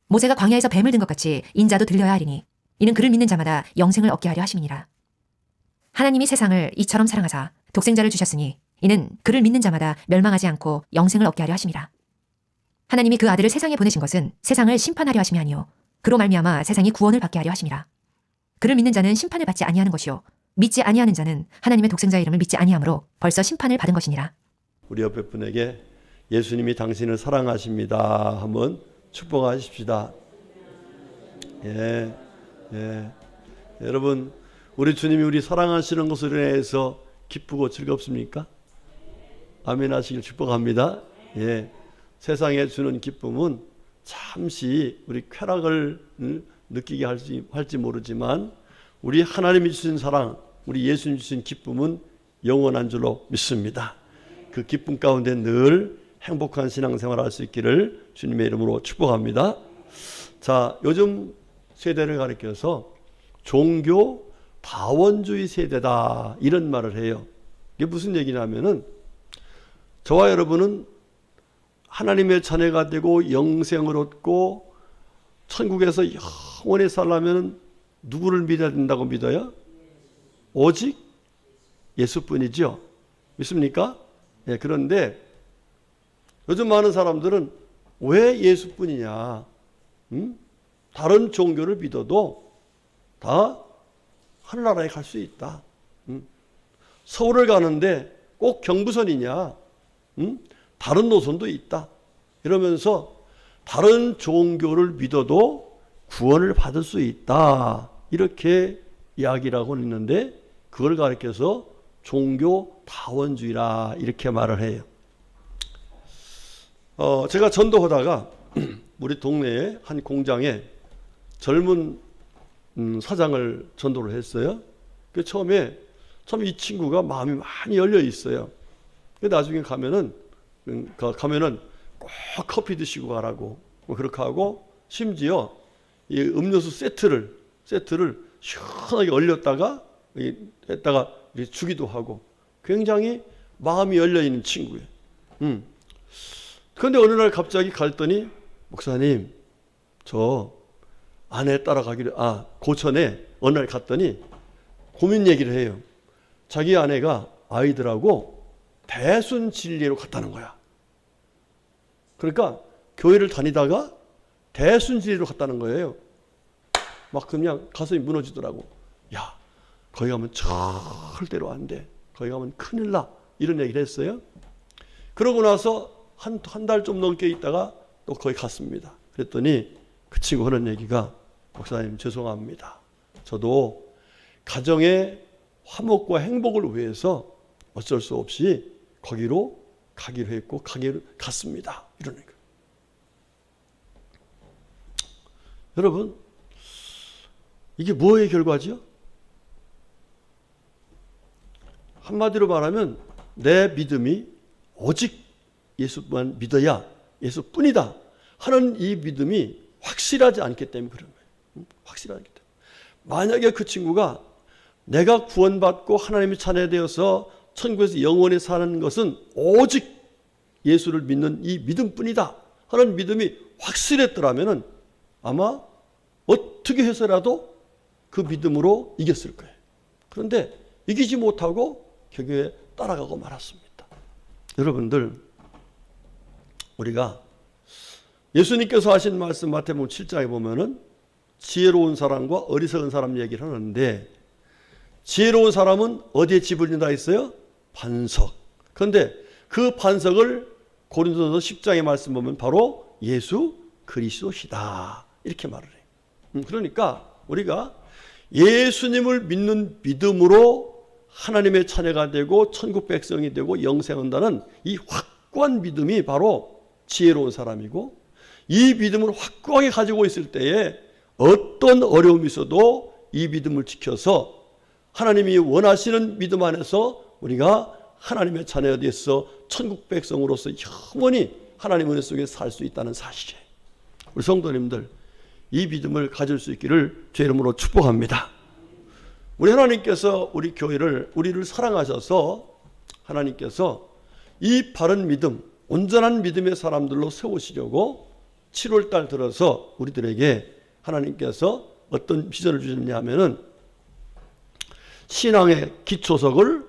모세가 광야에서 뱀을 든 것 같이 인자도 들려야 하리니 이는 그를 믿는 자마다 영생을 얻게 하려 하심이니라. 하나님이 세상을 이처럼 사랑하사 독생자를 주셨으니 이는 그를 믿는 자마다 멸망하지 않고 영생을 얻게 하려 하심이라. 하나님이 그 아들을 세상에 보내신 것은 세상을 심판하려 하심이 아니요 그로 말미암아 세상이 구원을 받게 하려 하심이라. 그를 믿는 자는 심판을 받지 아니하는 것이요 믿지 아니하는 자는 하나님의 독생자의 이름을 믿지 아니하므로 벌써 심판을 받은 것이니라. 우리 옆에 분에게 예수님이 당신을 사랑하십니다 한번 축복하십시다. 예. 여러분, 우리 주님이 우리 사랑하시는 것으로 인해서 기쁘고 즐겁습니까? 아멘 하시길 축복합니다. 예. 세상에 주는 기쁨은 잠시 우리 쾌락을 느끼게 할지 모르지만 우리 하나님이 주신 사랑, 우리 예수님 주신 기쁨은 영원한 줄로 믿습니다. 그 기쁨 가운데 늘 행복한 신앙생활 할 수 있기를 주님의 이름으로 축복합니다. 자, 요즘 세대를 가리켜서 종교 다원주의 세대다 이런 말을 해요. 이게 무슨 얘기냐면은 저와 여러분은 하나님의 자녀가 되고 영생을 얻고 천국에서 영원히 살려면 누구를 믿어야 된다고 믿어요? 오직 예수뿐이죠. 믿습니까? 예, 그런데 요즘 많은 사람들은 왜 예수뿐이냐? 다른 종교를 믿어도 다 하늘나라에 갈 수 있다. 서울을 가는데 꼭 경부선이냐? 다른 노선도 있다. 이러면서 다른 종교를 믿어도 구원을 받을 수 있다. 이렇게 이야기를 하고 있는데 그걸 가리켜서 종교 다원주의라 이렇게 말을 해요. 제가 전도하다가 우리 동네에 한 공장에 젊은 사장을 전도를 했어요. 그 처음에 참 이 친구가 마음이 많이 열려 있어요. 나중에 가면은 꼭 커피 드시고 가라고 뭐 그렇게 하고 심지어 이 음료수 세트를 시원하게 얼렸다가 했다가 주기도 하고 굉장히 마음이 열려 있는 친구예요. 그런데 어느 날 갑자기 갔더니 목사님 저 아내 따라가기로 고천에 어느 날 갔더니 고민 얘기를 해요. 자기 아내가 아이들하고 대순 진리로 갔다는 거야. 그러니까 교회를 다니다가 대순 진리로 갔다는 거예요. 막 그냥 가슴이 무너지더라고. 야, 거기 가면 절대로 안 돼. 거기 가면 큰일 나. 이런 얘기를 했어요. 그러고 나서 한 달 좀 넘게 있다가 또 거기 갔습니다. 그랬더니 그 친구 하는 얘기가 목사님 죄송합니다. 저도 가정의 화목과 행복을 위해서 어쩔 수 없이 거기로 가기로 했고 갔습니다. 이런 얘기. 여러분, 이게 뭐의 결과죠? 한마디로 말하면 내 믿음이 오직 예수만 믿어야 예수뿐이다 하는 이 믿음이 확실하지 않기 때문에 그런 거예요. 확실하기 때문에. 만약에 그 친구가 내가 구원받고 하나님의 자녀되어서 천국에서 영원히 사는 것은 오직 예수를 믿는 이 믿음뿐이다 하는 믿음이 확실했더라면 아마 어떻게 해서라도 그 믿음으로 이겼을 거예요. 그런데 이기지 못하고 결국에 따라가고 말았습니다. 여러분들, 우리가 예수님께서 하신 말씀 마태복음 7장에 보면은 지혜로운 사람과 어리석은 사람 얘기를 하는데 지혜로운 사람은 어디에 집을 짓는다 했어요? 반석. 그런데 그 반석을 고린도서 10장의 말씀 보면 바로 예수 그리스도시다 이렇게 말을 해요. 그러니까 우리가 예수님을 믿는 믿음으로 하나님의 자녀가 되고 천국 백성이 되고 영생한다는 이 확고한 믿음이 바로 지혜로운 사람이고 이 믿음을 확고하게 가지고 있을 때에 어떤 어려움이 있어도 이 믿음을 지켜서 하나님이 원하시는 믿음 안에서 우리가 하나님의 자녀가 되어서 천국 백성으로서 영원히 하나님 은혜 속에 살 수 있다는 사실이에요. 우리 성도님들, 이 믿음을 가질 수 있기를 주의 이름으로 축복합니다. 우리 하나님께서 우리 교회를 우리를 사랑하셔서 하나님께서 이 바른 믿음, 온전한 믿음의 사람들로 세우시려고 7월 달 들어서 우리들에게 하나님께서 어떤 비전을 주셨냐 하면은 신앙의 기초석을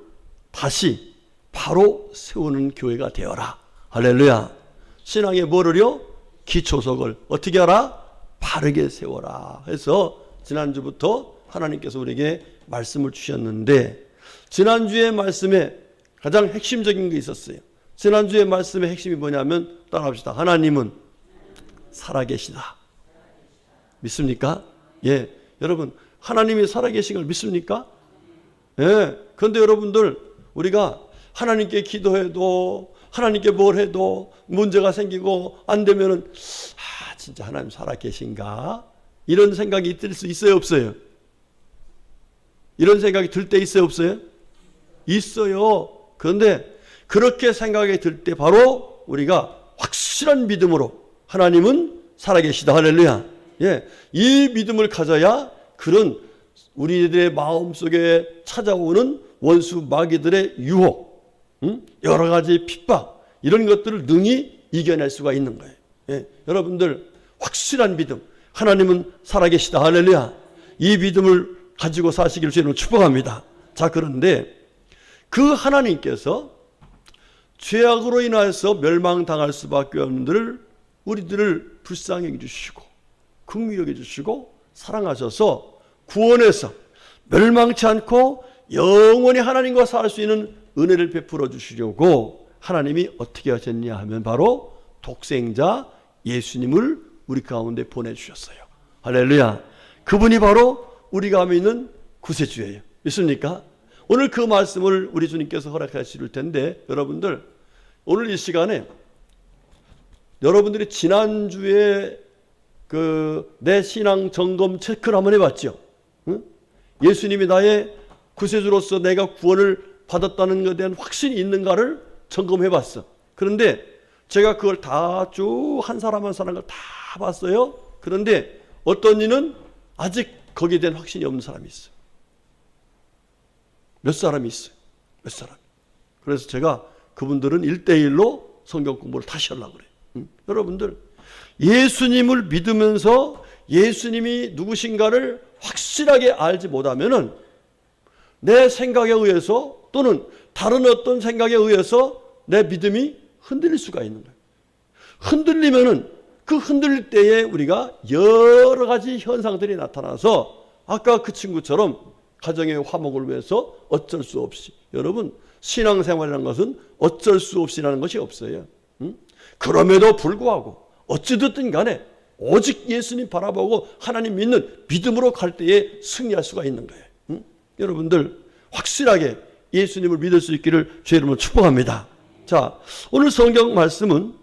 다시 바로 세우는 교회가 되어라. 할렐루야. 신앙의 뭐를요? 기초석을 어떻게 하라? 바르게 세워라. 해서 지난주부터 하나님께서 우리에게 말씀을 주셨는데, 지난주의 말씀에 가장 핵심적인 게 있었어요. 지난주의 말씀의 핵심이 뭐냐면, 따라합시다. 하나님은 살아계시다. 믿습니까? 예. 여러분, 하나님이 살아계신 걸 믿습니까? 예. 그런데 여러분들, 우리가 하나님께 기도해도, 하나님께 뭘 해도 문제가 생기고 안 되면은, 진짜 하나님 살아계신가? 이런 생각이 들 수 있어요, 없어요? 이런 생각이 들 때 있어요, 없어요? 있어요. 그런데 그렇게 생각이 들 때 바로 우리가 확실한 믿음으로 하나님은 살아계시다. 할렐루야. 예. 이 믿음을 가져야 그런 우리들의 마음속에 찾아오는 원수 마귀들의 유혹, 여러 가지 핍박, 이런 것들을 능히 이겨낼 수가 있는 거예요. 예. 여러분들 확실한 믿음, 하나님은 살아계시다. 할렐루야. 이 믿음을 가지고 사시기를 주님으로 축복합니다. 자, 그런데 그 하나님께서 죄악으로 인하여서 멸망당할 수밖에 없는 우리들을 불쌍히 여겨주시고 긍휼히 여겨주시고 사랑하셔서 구원해서 멸망치 않고 영원히 하나님과 살 수 있는 은혜를 베풀어 주시려고 하나님이 어떻게 하셨냐 하면 바로 독생자 예수님을 우리 가운데 보내주셨어요. 할렐루야. 그분이 바로 우리가 믿는 구세주예요. 믿습니까? 오늘 그 말씀을 우리 주님께서 허락하실 텐데, 여러분들 오늘 이 시간에 여러분들이 지난주에 내 신앙 점검 체크를 한번 해봤죠. 응? 예수님이 나의 구세주로서 내가 구원을 받았다는 것에 대한 확신이 있는가를 점검해봤어. 그런데 제가 그걸 다 쭉 한 사람 한 사람 다 봤어요. 그런데 어떤 이는 아직 거기에 대한 확신이 없는 사람이 있어요. 몇 사람이 있어요. 몇 사람. 그래서 제가 그분들은 1대1로 성경 공부를 다시 하려고 그래요. 여러분들 예수님을 믿으면서 예수님이 누구신가를 확실하게 알지 못하면은 내 생각에 의해서 또는 다른 어떤 생각에 의해서 내 믿음이 흔들릴 수가 있는 거예요. 흔들리면은 그 흔들릴 때에 우리가 여러 가지 현상들이 나타나서 아까 그 친구처럼 가정의 화목을 위해서 어쩔 수 없이, 여러분 신앙생활이라는 것은 어쩔 수 없이라는 것이 없어요. 그럼에도 불구하고 어찌됐든 간에 오직 예수님 바라보고 하나님 믿는 믿음으로 갈 때에 승리할 수가 있는 거예요. 여러분들 확실하게 예수님을 믿을 수 있기를 주의 이름으로 축복합니다. 자, 오늘 성경 말씀은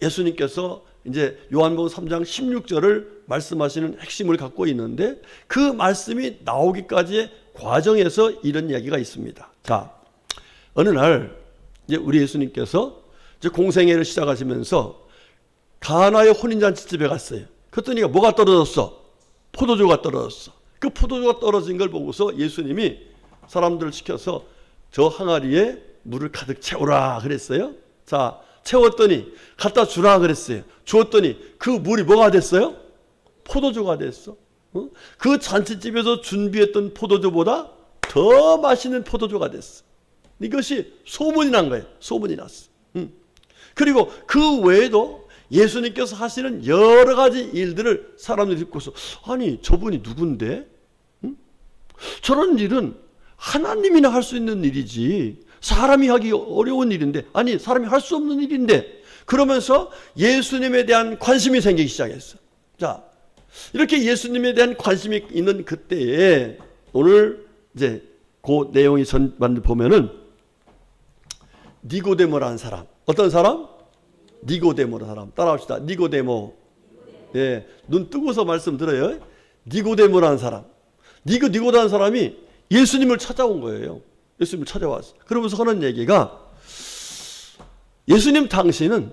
예수님께서 이제 요한복음 3장 16절을 말씀하시는 핵심을 갖고 있는데, 그 말씀이 나오기까지의 과정에서 이런 이야기가 있습니다. 자, 어느 날 이제 우리 예수님께서 이제 공생애를 시작하시면서 가나의 혼인잔치집에 갔어요. 그랬더니 뭐가 떨어졌어? 포도주가 떨어졌어. 그 포도주가 떨어진 걸 보고서 예수님이 사람들을 시켜서 저 항아리에 물을 가득 채우라 그랬어요. 자, 채웠더니 갖다 주라 그랬어요. 주었더니 그 물이 뭐가 됐어요? 포도주가 됐어. 그 잔치집에서 준비했던 포도주보다 더 맛있는 포도주가 됐어. 이것이 소문이 난 거예요. 소문이 났어. 그리고 그 외에도 예수님께서 하시는 여러 가지 일들을 사람들이 듣고서, 아니 저분이 누군데? 저런 일은 하나님이나 할 수 있는 일이지 사람이 하기 어려운 일인데, 아니 사람이 할 수 없는 일인데, 그러면서 예수님에 대한 관심이 생기기 시작했어. 자, 이렇게 예수님에 대한 관심이 있는 그때에 오늘 이제 그 내용이 전반을 보면은 니고데모라는 사람, 어떤 사람? 니고데모라는 사람. 따라합시다. 니고데모. 예, 눈 뜨고서 말씀 들어요. 니고데모라는 사람. 니고데모라는 사람이 예수님을 찾아온 거예요. 예수님을 찾아왔어. 그러면서 하는 얘기가, 예수님 당신은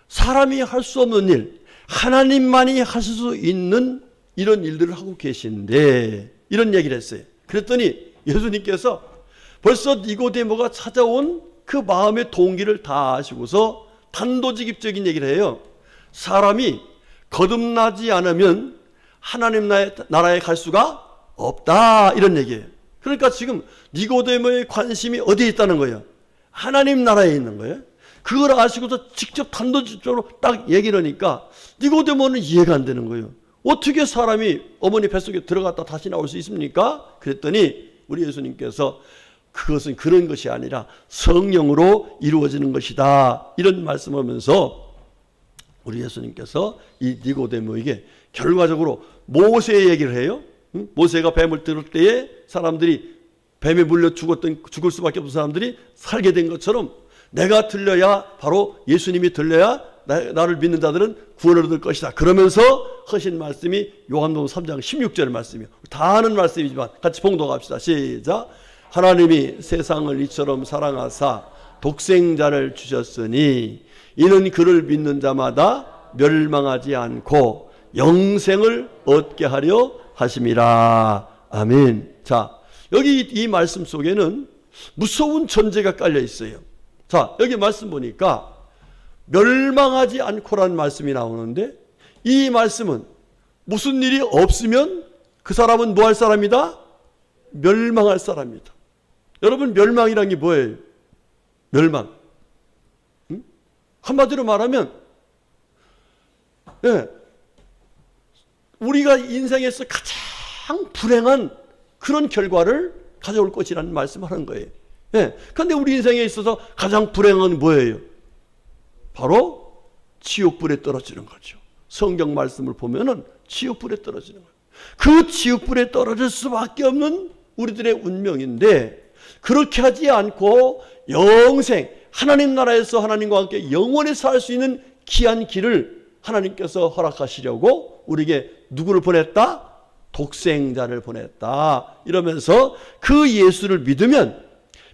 사람이 할 수 없는 일, 하나님만이 하실 수 있는 이런 일들을 하고 계신데, 이런 얘기를 했어요. 그랬더니 예수님께서 벌써 니고데모가 찾아온 그 마음의 동기를 다 아시고서 단도직입적인 얘기를 해요. 사람이 거듭나지 않으면 하나님 나라에 갈 수가 없다, 이런 얘기예요. 그러니까 지금 니고데모의 관심이 어디에 있다는 거예요? 하나님 나라에 있는 거예요. 그걸 아시고서 직접 단도직입적으로 딱 얘기를 하니까 니고데모는 이해가 안 되는 거예요. 어떻게 사람이 어머니 뱃속에 들어갔다 다시 나올 수 있습니까? 그랬더니 우리 예수님께서 그것은 그런 것이 아니라 성령으로 이루어지는 것이다, 이런 말씀하면서 우리 예수님께서 이 니고데모에게 결과적으로 모세의 얘기를 해요. 모세가 뱀을 들을 때에 사람들이 뱀에 물려 죽을 수밖에 없는 사람들이 살게 된 것처럼 내가 들려야, 바로 예수님이 들려야 나를 믿는 자들은 구원을 얻을 것이다. 그러면서 하신 말씀이 요한복음 3장 16절 말씀이에요. 다 아는 말씀이지만 같이 봉독합시다. 시작. 하나님이 세상을 이처럼 사랑하사 독생자를 주셨으니 이는 그를 믿는 자마다 멸망하지 않고 영생을 얻게 하려 하심이라. 아멘. 자, 여기 이 말씀 속에는 무서운 전제가 깔려 있어요. 자, 여기 말씀 보니까 멸망하지 않고라는 말씀이 나오는데, 이 말씀은 무슨 일이 없으면 그 사람은 뭐 할 사람이다? 멸망할 사람이다. 여러분, 멸망이란 게 뭐예요? 멸망. 한마디로 말하면, 우리가 인생에서 가장 불행한 그런 결과를 가져올 것이라는 말씀을 하는 거예요. 그런데 우리 인생에 있어서 가장 불행한 뭐예요? 바로 지옥불에 떨어지는 거죠. 성경 말씀을 보면은 지옥불에 떨어지는 거예요. 그 지옥불에 떨어질 수밖에 없는 우리들의 운명인데, 그렇게 하지 않고 영생, 하나님 나라에서 하나님과 함께 영원히 살 수 있는 귀한 길을 하나님께서 허락하시려고 우리에게 누구를 보냈다? 독생자를 보냈다. 이러면서 그 예수를 믿으면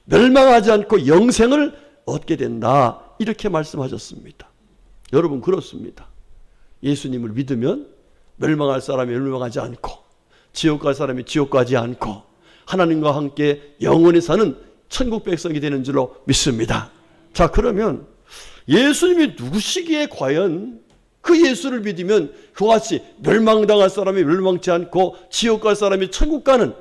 멸망하지 않고 영생을 얻게 된다, 이렇게 말씀하셨습니다. 여러분, 그렇습니다. 예수님을 믿으면 멸망할 사람이 멸망하지 않고 지옥 갈 사람이 지옥 가지 않고 하나님과 함께 영원히 사는 천국 백성이 되는 줄로 믿습니다. 자, 그러면 예수님이 누구시기에 과연 그 예수를 믿으면 그와 같이 멸망당할 사람이 멸망치 않고 지옥 갈 사람이 천국 가는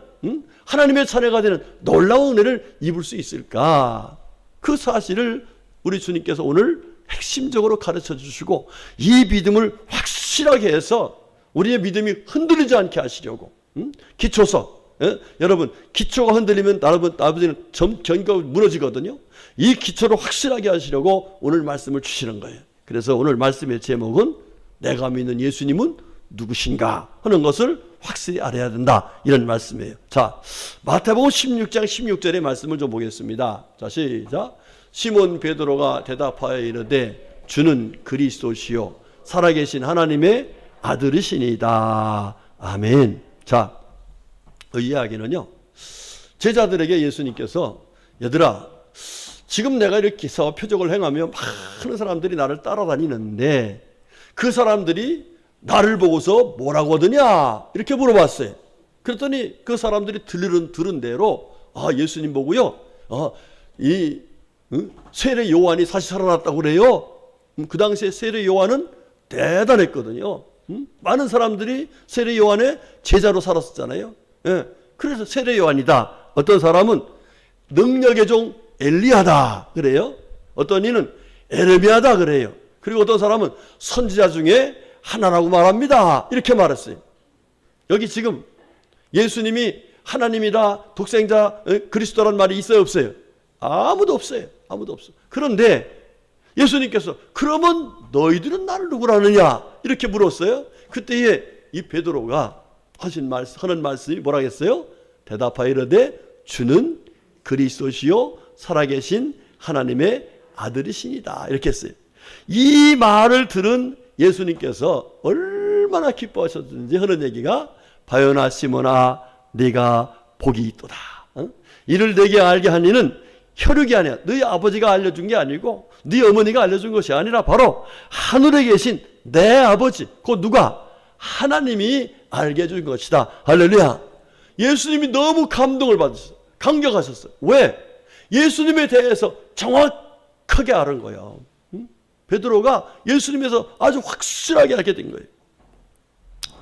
하나님의 자녀가 되는 놀라운 은혜를 입을 수 있을까? 그 사실을 우리 주님께서 오늘 핵심적으로 가르쳐 주시고, 이 믿음을 확실하게 해서 우리의 믿음이 흔들리지 않게 하시려고. 기초서, 여러분, 기초가 흔들리면 나머지는 견고하게 무너지거든요. 이 기초를 확실하게 하시려고 오늘 말씀을 주시는 거예요. 그래서 오늘 말씀의 제목은 내가 믿는 예수님은 누구신가 하는 것을 확실히 알아야 된다, 이런 말씀이에요. 자, 마태복음 16장 16절의 말씀을 좀 보겠습니다. 자, 시작. 시몬 베드로가 대답하여 이르되 주는 그리스도시요 살아계신 하나님의 아들이시니이다. 아멘. 자, 이 이야기는요, 제자들에게 예수님께서 얘들아, 지금 내가 이렇게 기사와 표적을 행하며 많은 사람들이 나를 따라다니는데 그 사람들이 나를 보고서 뭐라고 하더냐, 이렇게 물어봤어요. 그랬더니 그 사람들이 들은 대로, 예수님 보고요, 세례 요한이 다시 살아났다고 그래요. 그 당시에 세례 요한은 대단했거든요. 많은 사람들이 세례 요한의 제자로 살았었잖아요. 그래서 세례 요한이다. 어떤 사람은 능력의 종 엘리야다 그래요. 어떤 이는 에레미야다 그래요. 그리고 어떤 사람은 선지자 중에 하나라고 말합니다, 이렇게 말했어요. 여기 지금 예수님이 하나님이다, 독생자, 그리스도란 말이 있어요, 없어요? 아무도 없어요. 아무도 없어. 그런데 예수님께서 그러면 너희들은 나를 누구라느냐, 이렇게 물었어요. 그때에 이 베드로가 하는 말씀이 뭐라 했어요? 대답하여 이르되 주는 그리스도시요 살아계신 하나님의 아들이시니다, 이렇게 했어요. 이 말을 들은 예수님께서 얼마나 기뻐하셨는지 하는 얘기가, 바요나 시몬아 네가 복이 있도다. 이를 내게 알게 한 이는 혈육이 아니야. 너희 아버지가 알려준 게 아니고 네 어머니가 알려준 것이 아니라 바로 하늘에 계신 내 아버지, 그 누가? 하나님이 알게 해준 것이다. 할렐루야. 예수님이 너무 감동을 받으셨어요. 감격하셨어요. 왜? 예수님에 대해서 정확하게 아는 거예요. 베드로가 예수님에서 아주 확실하게 알게 된 거예요.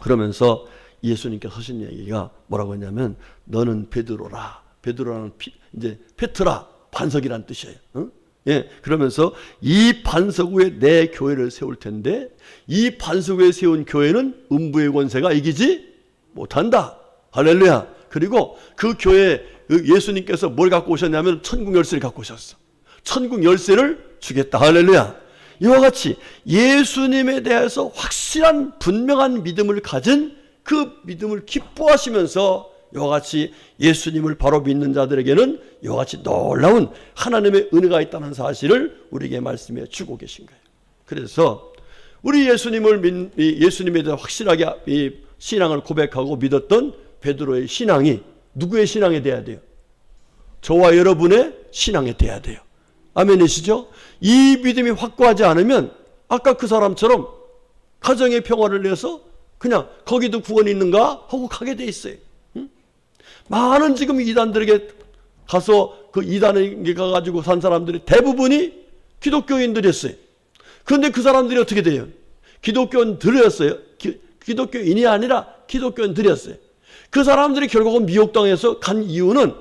그러면서 예수님께서 하신 얘기가 뭐라고 했냐면 너는 베드로라. 베드로라는 이제 페트라, 반석이란 뜻이에요. 응? 예, 그러면서 이 반석 위에 내 교회를 세울 텐데 이 반석 위에 세운 교회는 음부의 권세가 이기지 못한다. 할렐루야. 그리고 그 교회에 예수님께서 뭘 갖고 오셨냐면 천국 열쇠를 갖고 오셨어. 천국 열쇠를 주겠다. 할렐루야. 이와 같이 예수님에 대해서 확실한 분명한 믿음을 가진 그 믿음을 기뻐하시면서 이와 같이 예수님을 바로 믿는 자들에게는 이와 같이 놀라운 하나님의 은혜가 있다는 사실을 우리에게 말씀해 주고 계신 거예요. 그래서 우리 예수님에 대해 확실하게 이 신앙을 고백하고 믿었던 베드로의 신앙이 누구의 신앙이 돼야 돼요? 저와 여러분의 신앙이 돼야 돼요. 아멘이시죠? 이 믿음이 확고하지 않으면 아까 그 사람처럼 가정의 평화를 위해서 그냥 거기도 구원이 있는가 하고 가게 돼 있어요. 응? 많은 지금 이단들에게 가서 그 이단에 가가지고 산 사람들이 대부분이 기독교인들이었어요. 그런데 그 사람들이 어떻게 돼요? 기독교인들이었어요. 기독교인이 아니라 기독교인들이었어요. 그 사람들이 결국은 미혹당해서 간 이유는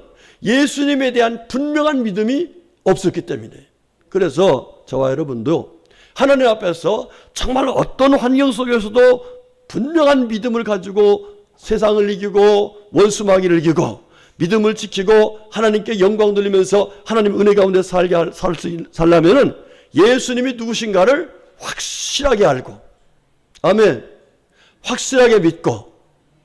예수님에 대한 분명한 믿음이 없었기 때문에. 그래서 저와 여러분도 하나님 앞에서 정말 어떤 환경 속에서도 분명한 믿음을 가지고 세상을 이기고 원수마귀를 이기고 믿음을 지키고 하나님께 영광 돌리면서 하나님 은혜 가운데 살려면은 예수님이 누구신가를 확실하게 알고, 아멘, 확실하게 믿고,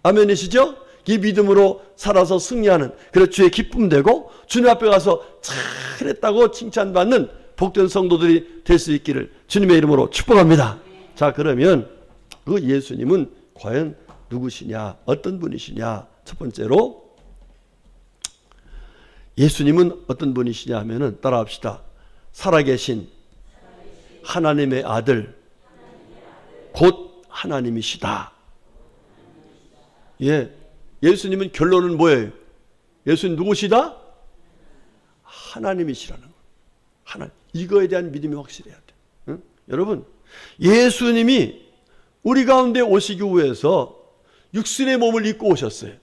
아멘이시죠? 이 믿음으로 살아서 승리하는, 그래서 주의 기쁨 되고 주님 앞에 가서 잘했다고 칭찬받는 복된 성도들이 될 수 있기를 주님의 이름으로 축복합니다. 자, 그러면 그 예수님은 과연 누구시냐, 어떤 분이시냐? 첫 번째로 예수님은 어떤 분이시냐 하면은 따라합시다. 살아계신 하나님의 아들, 곧 하나님이시다. 예, 예수님은 결론은 뭐예요? 예수님 누구시다? 하나님이시라는 거예요. 하나님. 이거에 대한 믿음이 확실해야 돼. 응? 여러분, 예수님이 우리 가운데 오시기 위해서 육신의 몸을 입고 오셨어요.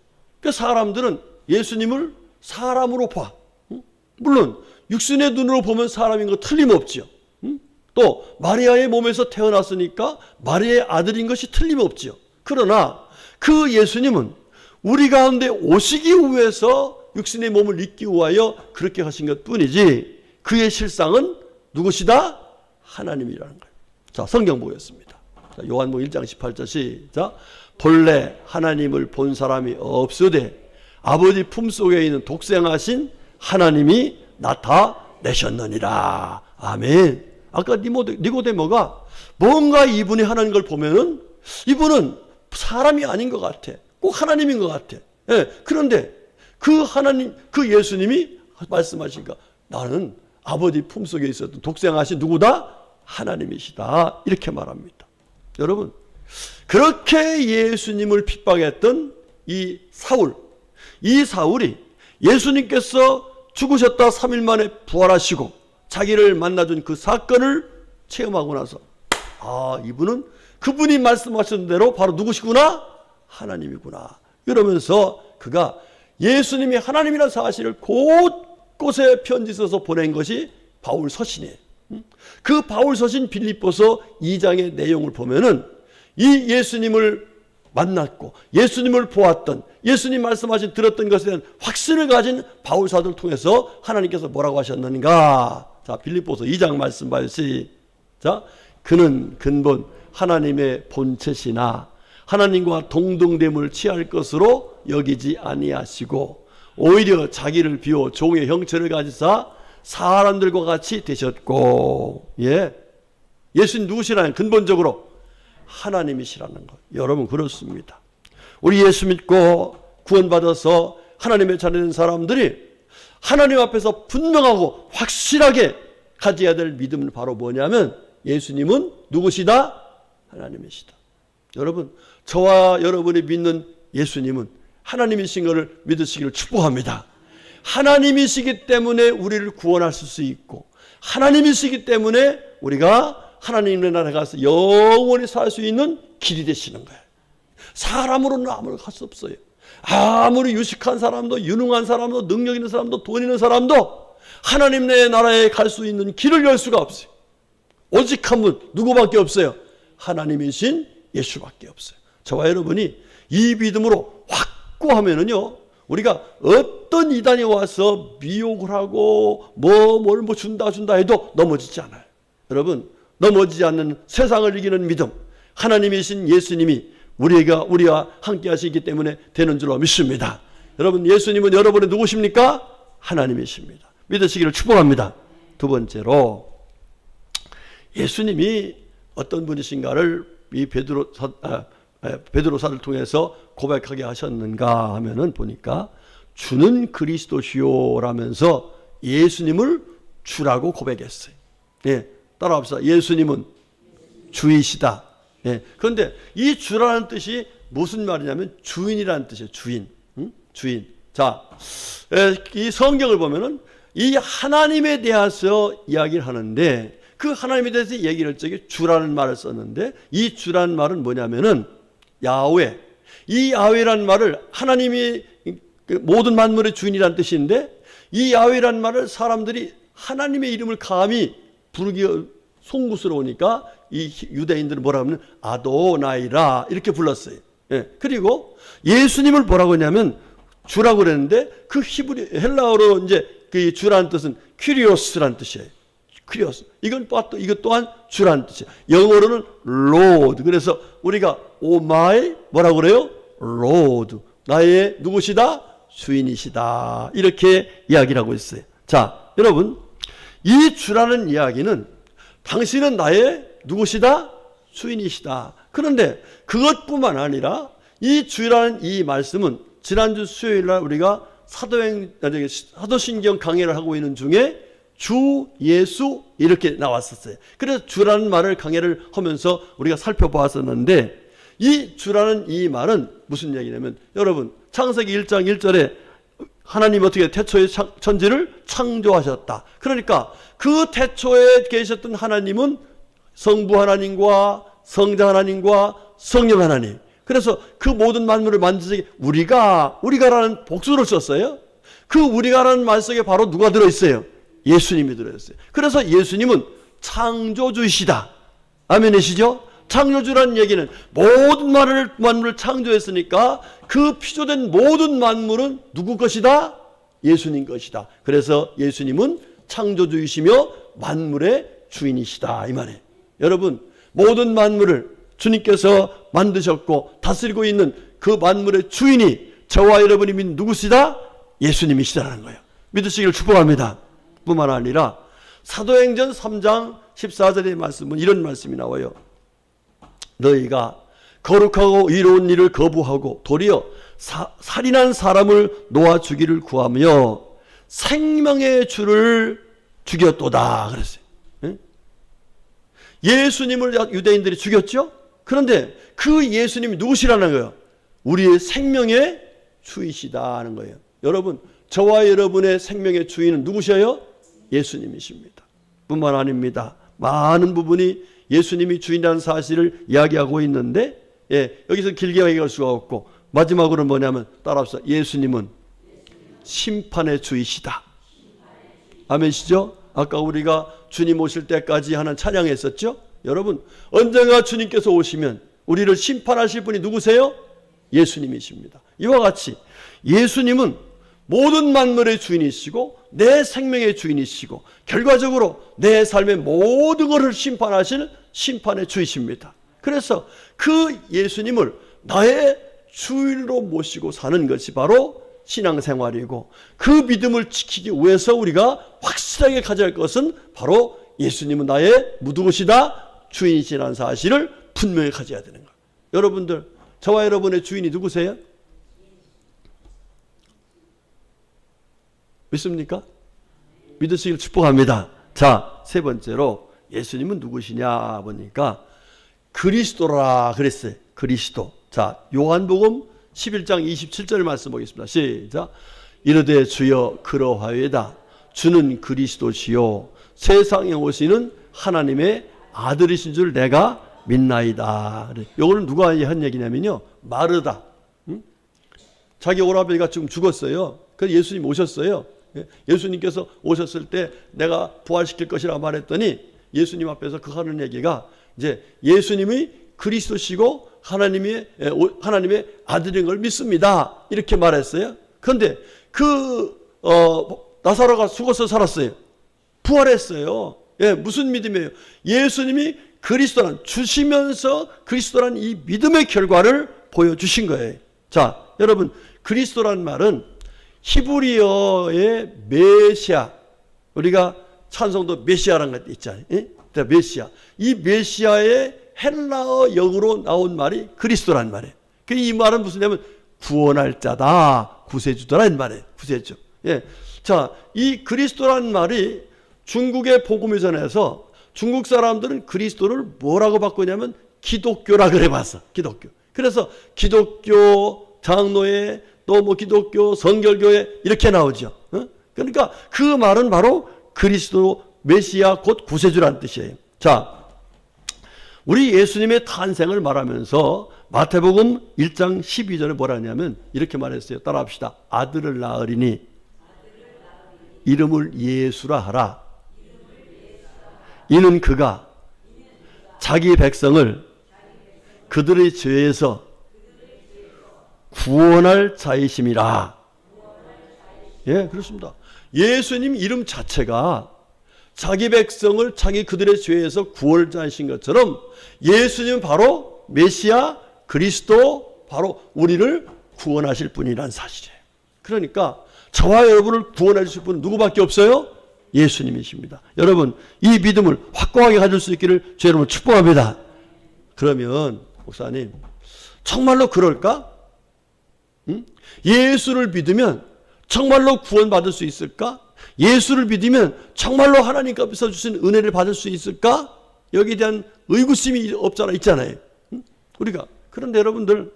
그 사람들은 예수님을 사람으로 봐. 응? 물론 육신의 눈으로 보면 사람인 거 틀림없지요. 응? 또 마리아의 몸에서 태어났으니까 마리아의 아들인 것이 틀림없지요. 그러나 그 예수님은 우리 가운데 오시기 위해서 육신의 몸을 입기 위하여 그렇게 하신 것 뿐이지 그의 실상은 누구시다? 하나님이라는 거예요. 자, 성경 보겠습니다. 자, 요한복음 1장 18절 시작. 본래 하나님을 본 사람이 없으되 아버지 품속에 있는 독생하신 하나님이 나타내셨느니라. 아멘. 아까 니고데모가 뭔가 이분이 하나님 걸 보면은 이분은 사람이 아닌 것 같아. 꼭 하나님인 것 같아. 예, 그런데 그 하나님, 그 예수님이 말씀하시니까 나는 아버지 품속에 있었던 독생하신 누구다? 하나님이시다. 이렇게 말합니다. 여러분, 그렇게 예수님을 핍박했던 이 사울이 예수님께서 죽으셨다 3일 만에 부활하시고 자기를 만나준 그 사건을 체험하고 나서 이분은 그분이 말씀하신 대로 바로 누구시구나? 하나님이구나. 이러면서 그가 예수님이 하나님이라는 사실을 곳곳에 편지 써서 보낸 것이 바울 서신이에요. 그 바울 서신 빌립보서 2장의 내용을 보면은 이 예수님을 만났고 예수님을 보았던 예수님 말씀하신 들었던 것에 대한 확신을 가진 바울 사도를 통해서 하나님께서 뭐라고 하셨는가? 자, 빌립보서 2장 말씀 봐요. 자, 그는 근본 하나님의 본체시나 하나님과 동등됨을 취할 것으로 여기지 아니하시고 오히려 자기를 비워 종의 형체를 가지사 사람들과 같이 되셨고, 예, 예수님 누구시라는 근본적으로 하나님이시라는 것. 여러분, 그렇습니다. 우리 예수 믿고 구원받아서 하나님의 자녀된 사람들이 하나님 앞에서 분명하고 확실하게 가져야 될 믿음은 바로 뭐냐면 예수님은 누구시다? 하나님이시다. 여러분, 저와 여러분이 믿는 예수님은 하나님이신 것을 믿으시기를 축복합니다. 하나님이시기 때문에 우리를 구원하실 수 있고 하나님이시기 때문에 우리가 하나님의 나라에 가서 영원히 살 수 있는 길이 되시는 거예요. 사람으로는 아무나 갈 수 없어요. 아무리 유식한 사람도, 유능한 사람도, 능력 있는 사람도, 돈 있는 사람도 하나님의 나라에 갈 수 있는 길을 열 수가 없어요. 오직 한 분, 누구밖에 없어요? 하나님이신 예수밖에 없어요. 저와 여러분이 이 믿음으로 확고하면은요, 우리가 어떤 이단이 와서 미혹을 하고 뭘 준다 해도 넘어지지 않아요. 여러분, 넘어지지 않는 세상을 이기는 믿음, 하나님이신 예수님이 우리와 함께 하시기 때문에 되는 줄로 믿습니다. 여러분, 예수님은 여러분의 누구십니까? 하나님이십니다. 믿으시기를 축복합니다. 두 번째로, 예수님이 어떤 분이신가를 이 베드로사를 통해서 고백하게 하셨는가 하면은 보니까, 주는 그리스도시요라면서 예수님을 주라고 고백했어요. 예, 따라합시다. 예수님은 주이시다. 예, 그런데 이 주라는 뜻이 무슨 말이냐면 주인이라는 뜻이에요. 주인. 주인. 자, 이 성경을 보면은 이 하나님에 대해서 이야기를 하는데, 그 하나님에 대해서 얘기를 할 적에 주라는 말을 썼는데, 이 주라는 말은 뭐냐면은 야훼. 이 야훼라는 말을, 하나님이 모든 만물의 주인이라는 뜻인데, 이 야훼라는 말을 사람들이 하나님의 이름을 감히 부르기 송구스러우니까 이 유대인들은 뭐라 하면 아도나이라 이렇게 불렀어요. 예. 그리고 예수님을 뭐라고 하냐면 주라고 그랬는데, 그 히브리 헬라어로 이제 그 주라는 뜻은 퀴리오스라는 뜻이에요. 퀴리오스. 이것 또한 주라는 뜻이에요. 영어로는 로드. 그래서 우리가 오 마이 뭐라고 그래요? 로드. 나의 누구시다? 주인이시다. 이렇게 이야기를 하고 있어요. 자, 여러분, 이 주라는 이야기는 당신은 나의 누구시다? 주인이시다. 그런데 그것뿐만 아니라 이 주라는 이 말씀은 지난주 수요일 날 우리가 사도신경 강해를 하고 있는 중에 주 예수 이렇게 나왔었어요. 그래서 주라는 말을 강해를 하면서 우리가 살펴보았었는데, 이 주라는 이 말은 무슨 얘기냐면, 여러분, 창세기 1장 1절에 하나님 어떻게 태초에 천지를 창조하셨다. 그러니까 그 태초에 계셨던 하나님은 성부 하나님과 성자 하나님과 성령 하나님. 그래서 그 모든 만물을 만드시기 우리가라는 복수를 썼어요. 그 우리가라는 말 속에 바로 누가 들어있어요? 예수님이 들어있어요. 그래서 예수님은 창조주이시다. 아멘이시죠? 창조주라는 얘기는 모든 만물을 창조했으니까 그 피조된 모든 만물은 누구 것이다? 예수님 것이다. 그래서 예수님은 창조주이시며 만물의 주인이시다 이 말이에요. 여러분, 모든 만물을 주님께서 만드셨고 다스리고 있는 그 만물의 주인이 저와 여러분이 믿는 누구시다? 예수님이시다는 거예요. 믿으시기를 축복합니다. 뿐만 아니라 사도행전 3장 14절의 말씀은 이런 말씀이 나와요. 너희가 거룩하고 의로운 일을 거부하고 도리어 살인한 사람을 놓아주기를 구하며 생명의 주를 죽였도다 그랬어요. 예수님을 유대인들이 죽였죠. 그런데 그 예수님이 누구시라는 거예요? 우리의 생명의 주이시다 하는 거예요. 여러분, 저와 여러분의 생명의 주인은 누구셔요? 예수님이십니다. 뿐만 아닙니다. 많은 부분이 예수님이 주인이라는 사실을 이야기하고 있는데, 여기서 길게 얘기할 수가 없고, 마지막으로는 뭐냐면 따라합시다. 예수님은 심판의 주이시다. 아멘이시죠? 아까 우리가 주님 오실 때까지 하는 찬양했었죠? 여러분, 언젠가 주님께서 오시면 우리를 심판하실 분이 누구세요? 예수님이십니다. 이와 같이 예수님은 모든 만물의 주인이시고 내 생명의 주인이시고 결과적으로 내 삶의 모든 것을 심판하실 심판의 주이십니다. 그래서 그 예수님을 나의 주인으로 모시고 사는 것이 바로 신앙생활이고, 그 믿음을 지키기 위해서 우리가 확실하게 가져야 할 것은 바로 예수님은 나의 누구시다? 주인이시라는 사실을 분명히 가져야 되는 거예요. 여러분들, 저와 여러분의 주인이 누구세요? 믿습니까? 믿으시길 축복합니다. 자, 세 번째로 예수님은 누구시냐 보니까 그리스도라 그랬어요. 그리스도. 자, 요한복음 11장 27절 말씀 보겠습니다. 시작. 이르되 주여 그러하여다. 주는 그리스도시요 세상에 오시는 하나님의 아들이신 줄 내가 믿나이다. 요거는 누가 한 얘기냐면요, 마르다. 자기 오라버니가 지금 죽었어요. 그래서 예수님 오셨어요. 예수님께서 오셨을 때 내가 부활시킬 것이라 말했더니 예수님 앞에서 그 하는 얘기가 이제 예수님이 그리스도시고 하나님의 아들인 걸 믿습니다. 이렇게 말했어요. 그런데 나사로가 죽어서 살았어요. 부활했어요. 무슨 믿음이에요? 예수님이 그리스도란, 주시면서 그리스도란 이 믿음의 결과를 보여주신 거예요. 자, 여러분, 그리스도란 말은 히브리어의 메시아, 우리가 찬송도 메시아라는 것 있잖아요. 메시아. 이 메시아의 헬라어 영으로 나온 말이 그리스도란 말이에요. 이 말은 무슨 냐면 구원할 자다, 구세주다라는 말이에요. 구세주. 자, 이 그리스도란 말이 중국의 복음을 전해서 중국 사람들은 그리스도를 뭐라고 바꾸냐면 기독교라 그래 봤어. 기독교. 그래서 기독교 장로회, 또 뭐 기독교 성결교회 이렇게 나오죠. 그러니까 그 말은 바로 그리스도 메시아 곧 구세주라는 뜻이에요. 자, 우리 예수님의 탄생을 말하면서 마태복음 1장 12절에 뭐라 하냐면 이렇게 말했어요. 따라합시다. 아들을 낳으리니 이름을 예수라 하라. 이는 그가 자기 백성을 그들의 죄에서 구원할 자이심이라. 예, 그렇습니다. 예수님 이름 자체가 자기 백성을 그들의 죄에서 구원자이신 것처럼 예수님은 바로 메시아 그리스도, 바로 우리를 구원하실 분이란 사실이에요. 그러니까 저와 여러분을 구원해 주실 분은 누구밖에 없어요? 예수님이십니다. 여러분, 이 믿음을 확고하게 가질 수 있기를 주 여러분을 축복합니다. 그러면 목사님, 정말로 그럴까? 예수를 믿으면 정말로 구원받을 수 있을까? 예수를 믿으면 정말로 하나님께서 주신 은혜를 받을 수 있을까? 여기에 대한 의구심이 있잖아요. 우리가. 그런데 여러분들,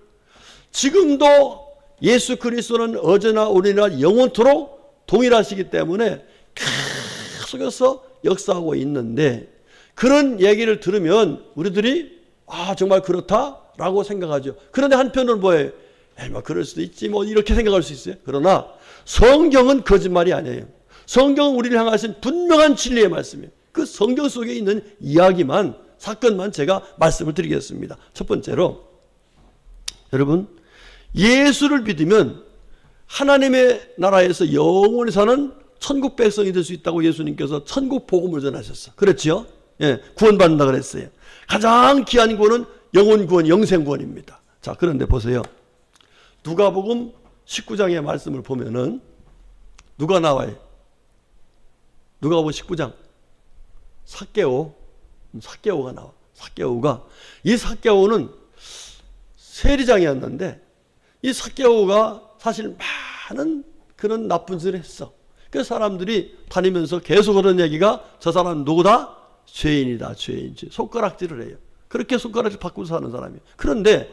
지금도 예수 그리스도는 어제나 오늘이나 영원토록 동일하시기 때문에 계속해서 역사하고 있는데, 그런 얘기를 들으면 우리들이 정말 그렇다라고 생각하죠. 그런데 한편으로는 뭐예요? 뭐 그럴 수도 있지 뭐 이렇게 생각할 수 있어요. 그러나 성경은 거짓말이 아니에요. 성경은 우리를 향하신 분명한 진리의 말씀이에요. 그 성경 속에 있는 이야기만, 사건만 제가 말씀을 드리겠습니다. 첫 번째로, 여러분, 예수를 믿으면 하나님의 나라에서 영원히 사는 천국 백성이 될 수 있다고 예수님께서 천국 복음을 전하셨어. 그렇죠? 구원받는다 그랬어요. 가장 귀한 구원은 영혼 구원, 영생 구원입니다. 자, 그런데 보세요. 누가복음 19장의 말씀을 보면은 누가 나와요? 누가복음 19장. 삭개오가 나와. 이 삭개오는 세리장이었는데 이 삭개오가 사실 많은 그런 나쁜 짓을 했어. 그 사람들이 다니면서 계속 하는 얘기가 저 사람 누구다? 죄인이다, 죄인. 손가락질을 해요. 그렇게 손가락질 받고 사는 사람이에요. 그런데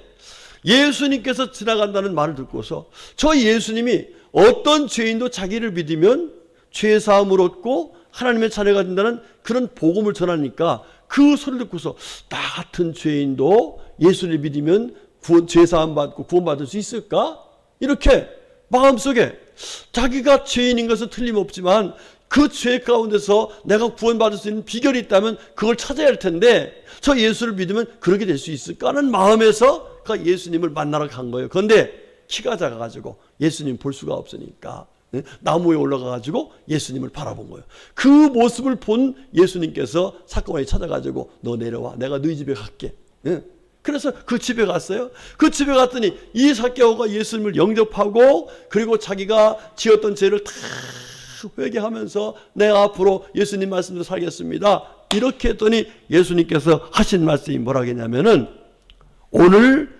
예수님께서 지나간다는 말을 듣고서 저 예수님이 어떤 죄인도 자기를 믿으면 죄 사함을 얻고 하나님의 자녀가 된다는 그런 복음을 전하니까 그 소리를 듣고서 나 같은 죄인도 예수를 믿으면 죄 사함 받고 구원받을 수 있을까? 이렇게 마음속에 자기가 죄인인 것은 틀림없지만 그 죄 가운데서 내가 구원받을 수 있는 비결이 있다면 그걸 찾아야 할 텐데 저 예수를 믿으면 그렇게 될 수 있을까 하는 마음에서 예수님을 만나러 간 거예요. 그런데 키가 작아가지고 예수님 볼 수가 없으니까 나무에 올라가가지고 예수님을 바라본 거예요. 그 모습을 본 예수님께서 사건에 찾아가지고 너 내려와, 내가 너희 집에 갈게. 그래서 그 집에 갔어요. 그 집에 갔더니 이 삭개오가 예수님을 영접하고 그리고 자기가 지었던 죄를 다 회개하면서 내가 앞으로 예수님 말씀대로 살겠습니다. 이렇게 했더니 예수님께서 하신 말씀이 뭐라고 했냐면은 오늘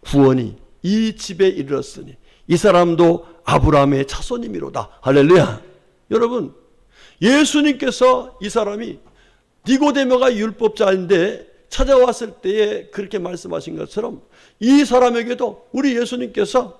구원이 이 집에 이르렀으니 이 사람도 아브라함의 자손이미로다. 할렐루야. 여러분, 예수님께서 이 사람이 니고데모가 율법자인데 찾아왔을 때에 그렇게 말씀하신 것처럼 이 사람에게도 우리 예수님께서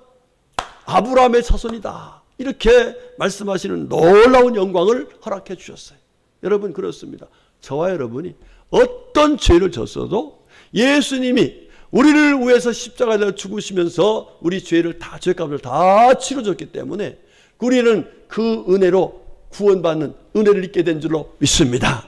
아브라함의 자손이다. 이렇게 말씀하시는 놀라운 영광을 허락해 주셨어요. 여러분, 그렇습니다. 저와 여러분이 어떤 죄를 졌어도 예수님이 우리를 위해서 십자가에 죽으시면서 우리 죄를 다, 죄값을 다 치러줬기 때문에 우리는 그 은혜로 구원받는 은혜를 입게 된 줄로 믿습니다.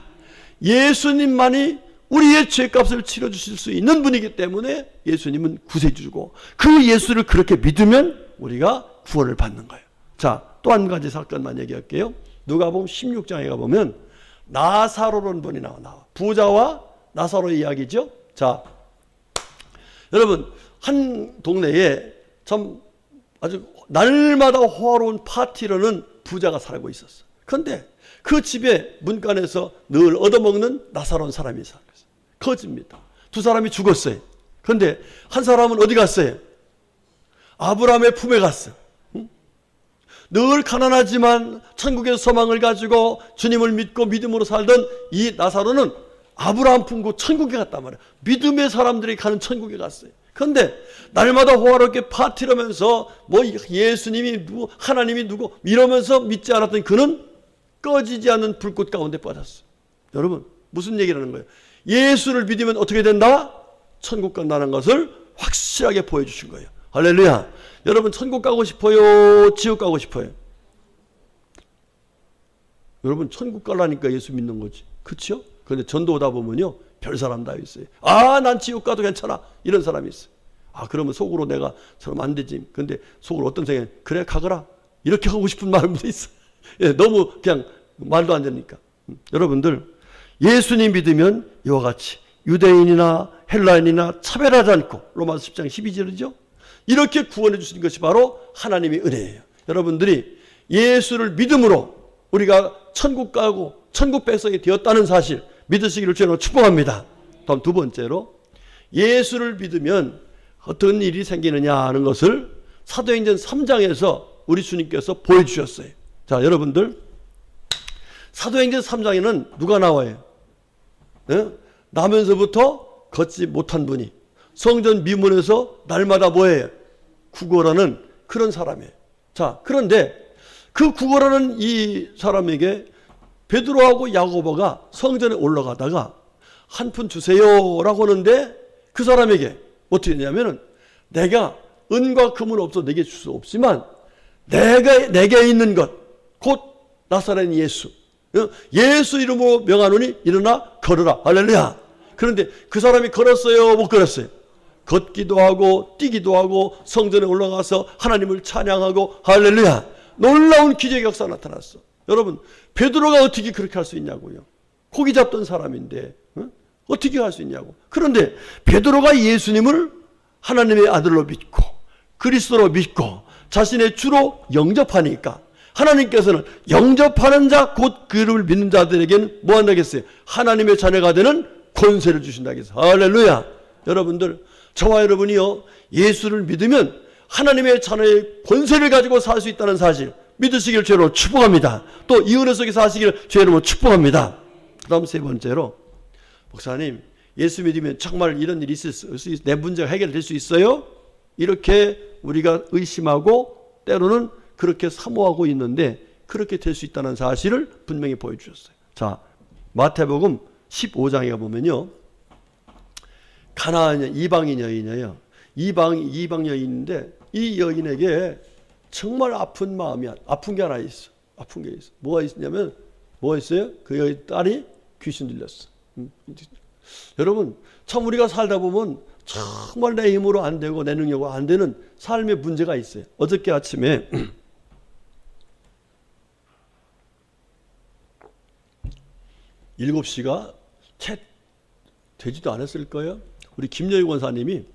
예수님만이 우리의 죄값을 치러주실 수 있는 분이기 때문에 예수님은 구세주고, 그 예수를 그렇게 믿으면 우리가 구원을 받는 거예요. 자, 또 한 가지 사건만 얘기할게요. 누가복음 16장에 가보면 나사로라는 분이 나와. 부자와 나사로의 이야기죠. 자, 여러분, 한 동네에 참 아주 날마다 호화로운 파티로는 부자가 살고 있었어. 그런데 그 집에 문간에서 늘 얻어먹는 나사로운 사람이 살고 있어요. 거짓입니다. 두 사람이 죽었어요. 그런데 한 사람은 어디 갔어요? 아브라함의 품에 갔어. 늘 가난하지만 천국의 소망을 가지고 주님을 믿고 믿음으로 살던 이 나사로는 아브라함 품고 천국에 갔단 말이야. 믿음의 사람들이 가는 천국에 갔어요. 그런데 날마다 호화롭게 파티를 하면서 뭐 예수님이 누구, 하나님이 누구 이러면서 믿지 않았던 그는 꺼지지 않는 불꽃 가운데 빠졌어. 여러분, 무슨 얘기를 하는 거예요? 예수를 믿으면 어떻게 된다? 천국 간다는 것을 확실하게 보여주신 거예요. 할렐루야. 여러분, 천국 가고 싶어요? 지옥 가고 싶어요? 여러분, 천국 가려니까 예수 믿는 거지. 그렇죠? 그런데 전도 오다 보면요, 별 사람 다 있어요. 아, 난 지옥 가도 괜찮아. 이런 사람이 있어요. 아, 그러면 속으로 내가 저러면 안 되지. 근데 속으로 어떤 생각이, 그래 가거라. 이렇게 하고 싶은 마음도 있어. 예, 너무 그냥 말도 안 되니까. 여러분들, 예수님 믿으면 이와 같이 유대인이나 헬라인이나 차별하지 않고, 로마서 10장 12절이죠. 이렇게 구원해 주신 것이 바로 하나님의 은혜예요. 여러분들이 예수를 믿음으로 우리가 천국 가고 천국 백성이 되었다는 사실 믿으시기를 주님으로 축복합니다. 다음 두 번째로, 예수를 믿으면 어떤 일이 생기느냐 하는 것을 사도행전 3장에서 우리 주님께서 보여주셨어요. 자, 여러분들, 사도행전 3장에는 누가 나와요? 나면서부터 걷지 못한 분이 성전 미문에서 날마다 뭐예요? 구걸하는 그런 사람이에요. 자, 그런데 그 구걸하는 이 사람에게 베드로하고 야고보가 성전에 올라가다가 한 푼 주세요라고 하는데, 그 사람에게 어떻게 했냐면은, 내가 은과 금은 없어 내게 줄 수 없지만 내게 있는 것 곧 나사렛 예수, 예수 이름으로 명하노니 일어나 걸으라. 할렐루야. 그런데 그 사람이 걸었어요? 못 걸었어요? 걷기도 하고 뛰기도 하고 성전에 올라가서 하나님을 찬양하고, 할렐루야. 놀라운 기적의 역사가 나타났어. 여러분, 베드로가 어떻게 그렇게 할 수 있냐고요. 고기 잡던 사람인데 어떻게 할 수 있냐고. 그런데 베드로가 예수님을 하나님의 아들로 믿고 그리스도로 믿고 자신의 주로 영접하니까, 하나님께서는 영접하는 자 곧 그를 믿는 자들에게는 뭐 한다겠어요? 하나님의 자녀가 되는 권세를 주신다겠어요. 할렐루야. 여러분들, 저와 여러분이요, 예수를 믿으면 하나님의 자녀의 권세를 가지고 살 수 있다는 사실 믿으시길 주로 축복합니다. 또 이 은혜 속에 사시기를 주로 축복합니다. 그 다음 세 번째로, 목사님, 예수 믿으면 정말 이런 일이 있을 수 있어요? 내 문제가 해결될 수 있어요? 이렇게 우리가 의심하고 때로는 그렇게 사모하고 있는데, 그렇게 될 수 있다는 사실을 분명히 보여주셨어요. 자, 마태복음 15장에 보면요, 가나안 이방인 여인이에요. 이방 여인인데, 이 여인에게 정말 아픈 마음이, 아픈 게 하나 있어. 아픈 게 있어. 뭐가 있냐면, 뭐가 있어요? 그 여인 딸이 귀신 들렸어. 여러분, 참 우리가 살다 보면 정말 내 힘으로 안 되고 내 능력으로 안 되는 삶의 문제가 있어요. 어저께 아침에 7시가 채 되지도 않았을 거예요. 우리 김여희 권사님이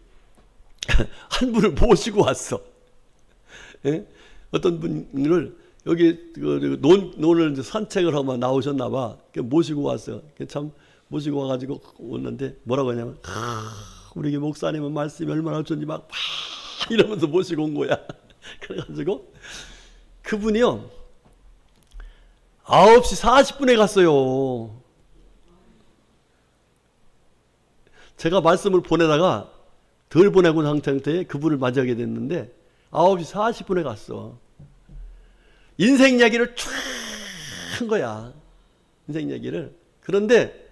한 분을 모시고 왔어. 예? 어떤 분을 여기 논을 산책을 하면 나오셨나 봐. 모시고 왔어요. 참 모시고 와가지고 오는데 뭐라고 하냐면, 우리 목사님은 말씀이 얼마나 어쩐지 막 이러면서 모시고 온 거야. 그래가지고 그분이요, 9시 40분에 갔어요. 제가 말씀을 보내다가 덜 보내고 난 상태에 그분을 맞이하게 됐는데 9시 40분에 갔어. 인생 이야기를 쫙 한 거야. 인생 이야기를. 그런데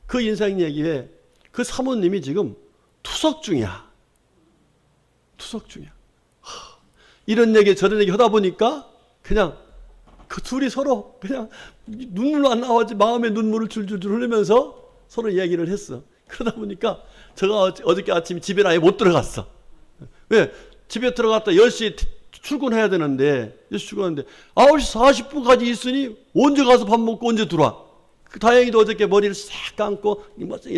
그 인생 얘기에 그 사모님이 지금 투석 중이야. 투석 중이야. 이런 얘기 저런 얘기 하다 보니까 그냥 그 둘이 서로 그냥 눈물 안 나와지 마음에 눈물을 줄줄줄 흘리면서 서로 이야기를 했어. 그러다 보니까 제가 어저께 아침에 집에 아예 못 들어갔어. 왜? 집에 들어갔다 10시에 출근해야 되는데 10시 출근하는데 9시 40분까지 있으니 언제 가서 밥 먹고 언제 들어와. 다행히도 어저께 머리를 싹 감고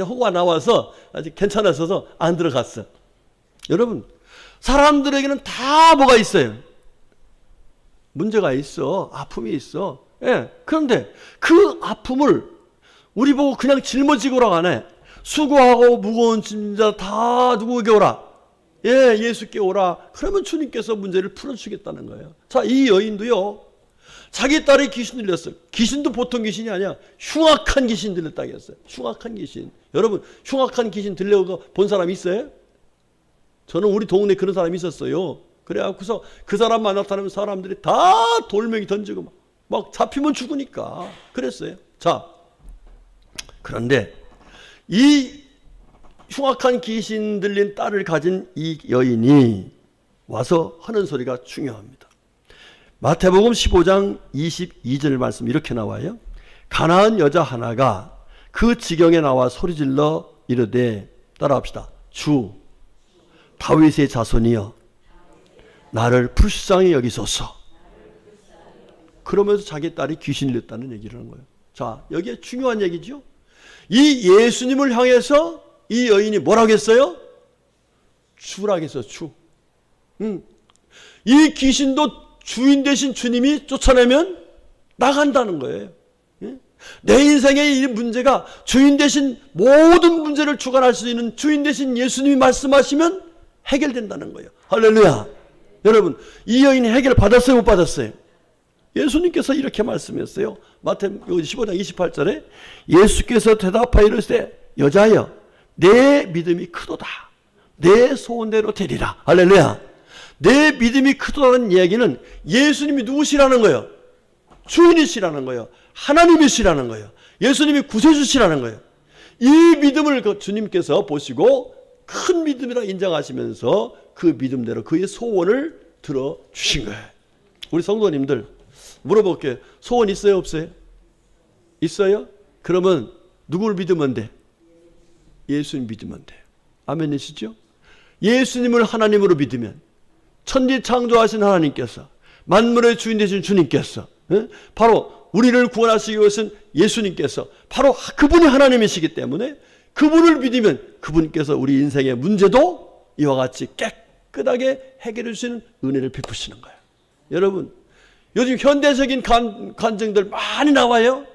허가 나와서 아직 괜찮았어서 안 들어갔어. 여러분, 사람들에게는 다 뭐가 있어요. 문제가 있어. 아픔이 있어. 예. 그런데 그 아픔을 우리 보고 그냥 짊어지고라고 안 해. 수고하고 무거운 짐자 다 누구에게 오라. 예, 예수께 오라. 그러면 주님께서 문제를 풀어주겠다는 거예요. 자, 이 여인도요. 자기 딸이 귀신 들렸어요. 귀신도 보통 귀신이 아니야. 흉악한 귀신 들렸다고 했어요. 흉악한 귀신. 여러분, 흉악한 귀신 들려본 사람 있어요? 저는 우리 동네에 그런 사람이 있었어요. 그래갖고서 그 사람 만나타면 사람들이 다 돌멩이 던지고 막 잡히면 죽으니까 그랬어요. 자, 그런데 이 흉악한 귀신 들린 딸을 가진 이 여인이 와서 하는 소리가 중요합니다. 마태복음 15장 22절 말씀 이렇게 나와요. 가나안 여자 하나가 그 지경에 나와 소리질러 이르되, 따라합시다. 주 다윗의 자손이여 나를 불쌍히 여기소서. 그러면서 자기 딸이 귀신이 들렸다는 얘기를 하는 거예요. 자, 여기에 중요한 얘기죠. 이 예수님을 향해서 이 여인이 뭐라고 했어요? 주라고 했어요. 주. 이 귀신도 주인 되신 주님이 쫓아내면 나간다는 거예요. 내 인생의 이 문제가 주인 되신 모든 문제를 주관할 수 있는 주인 되신 예수님이 말씀하시면 해결된다는 거예요. 할렐루야. 여러분, 이 여인이 해결 받았어요? 못 받았어요? 예수님께서 이렇게 말씀했어요. 마태복음 15장 28절에 예수께서 대답하여 이르시되 여자여 내 믿음이 크도다. 내 소원대로 되리라. 할렐루야. 내 믿음이 크도다는 얘기는 예수님이 누구시라는 거예요? 주인이시라는 거예요. 하나님이시라는 거예요. 예수님이 구세주시라는 거예요. 이 믿음을 그 주님께서 보시고 큰 믿음이라 인정하시면서 그 믿음대로 그의 소원을 들어주신 거예요. 우리 성도님들 물어볼게요. 소원 있어요? 없어요? 있어요? 그러면 누구를 믿으면 돼? 예수님 믿으면 돼요. 아멘이시죠? 예수님을 하나님으로 믿으면 천지 창조하신 하나님께서 만물의 주인 되신 주님께서 바로 우리를 구원하시기 위해서는 예수님께서 바로 그분이 하나님이시기 때문에 그분을 믿으면 그분께서 우리 인생의 문제도 이와 같이 깨끗하게 해결해 주시는 은혜를 베푸시는 거예요. 여러분, 요즘 현대적인 간증들 많이 나와요.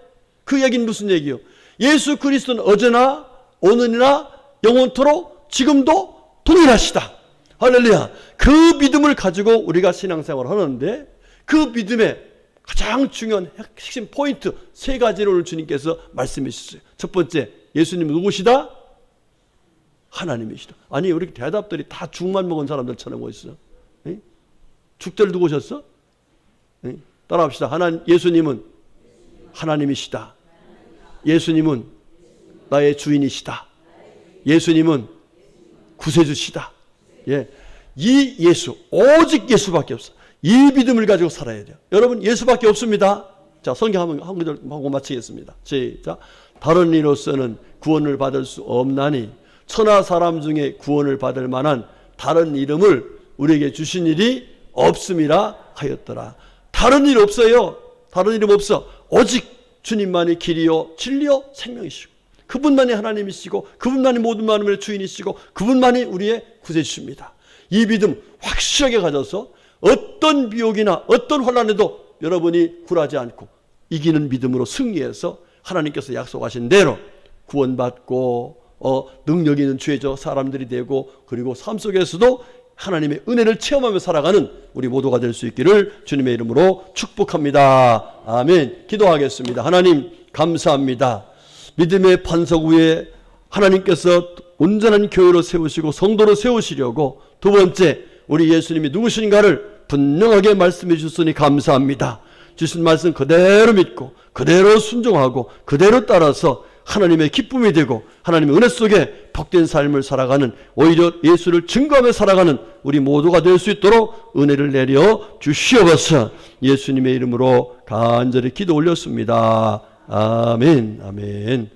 그 얘기는 무슨 얘기요? 예수 그리스도는 어제나 오늘이나 영원토록 지금도 동일하시다. 할렐루야. 그 믿음을 가지고 우리가 신앙생활을 하는데 그 믿음의 가장 중요한 핵심 포인트 3가지를 오늘 주님께서 말씀해 주셨어요. 첫 번째, 예수님은 누구시다? 하나님이시다. 아니, 우리 대답들이 다 죽만 먹은 사람들처럼 있어. 죽들 누구 오셨어? 따라합시다. 예수님은 하나님이시다. 예수님은 나의 주인이시다. 예수님은 구세주시다. 예. 이 예수, 오직 예수밖에 없어. 이 믿음을 가지고 살아야 돼요. 여러분, 예수밖에 없습니다. 자, 성경 한 구절 하고 마치겠습니다. 시작. 다른 이로서는 구원을 받을 수 없나니 천하 사람 중에 구원을 받을 만한 다른 이름을 우리에게 주신 일이 없음이라 하였더라. 다른 일 없어요. 다른 이름 없어. 오직 주님만이 길이요 진리요 생명이시고 그분만이 하나님이시고 그분만이 모든 만물의 주인이시고 그분만이 우리의 구세주십니다. 이 믿음 확실하게 가져서 어떤 비옥이나 어떤 환난에도 여러분이 굴하지 않고 이기는 믿음으로 승리해서 하나님께서 약속하신 대로 구원받고 능력 있는 죄적 사람들이 되고 그리고 삶 속에서도 하나님의 은혜를 체험하며 살아가는 우리 모두가 될 수 있기를 주님의 이름으로 축복합니다. 아멘. 기도하겠습니다. 하나님 감사합니다. 믿음의 반석 위에 하나님께서 온전한 교회로 세우시고 성도로 세우시려고 두 번째 우리 예수님이 누구신가를 분명하게 말씀해 주셨으니 감사합니다. 주신 말씀 그대로 믿고 그대로 순종하고 그대로 따라서 하나님의 기쁨이 되고 하나님의 은혜 속에 복된 삶을 살아가는, 오히려 예수를 증거하며 살아가는 우리 모두가 될 수 있도록 은혜를 내려 주시옵소서. 예수님의 이름으로 간절히 기도 올렸습니다. 아멘. 아멘.